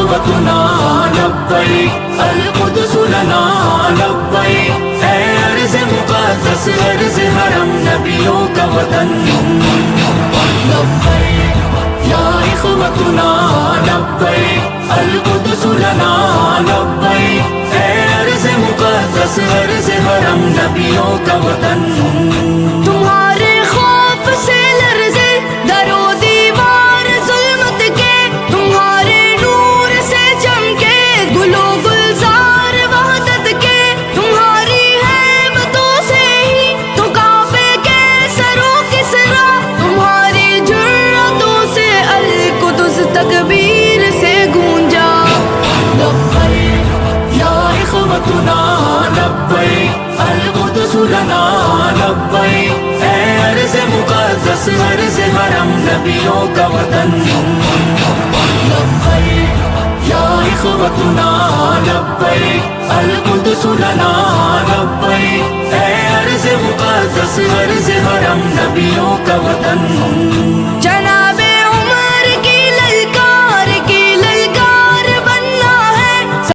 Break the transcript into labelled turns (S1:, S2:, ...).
S1: إخوتنا لبيك القدس لنا لبيك اے ارض مقدس ارض حرم نبیوں کا وطن لبیک یا إخوتنا لبیک القدس لنا لبیک اے ارض مقدس ارض حرم نبیوں کا وطن
S2: تمہارے خوف سے لرزے در و دیوار ظلمت کے تمہارے نور سے چمکے گل و گلزار وحدت کے تمہاری ہیبتوں سے ہی تو کعبے کے سرو کسرا تمہاری جرأتوں سے القدس تکبیر سے گونجا
S1: لبیک یا إخوتنا لبیک القدس لنا لبیک اے ارض مقدس ارض حرم نبیوں کا وطن لبیک یا إخوتنا لبیک القدس لنا لبیک اے ارض مقدس ارض حرم نبیوں کا وطن
S2: چنا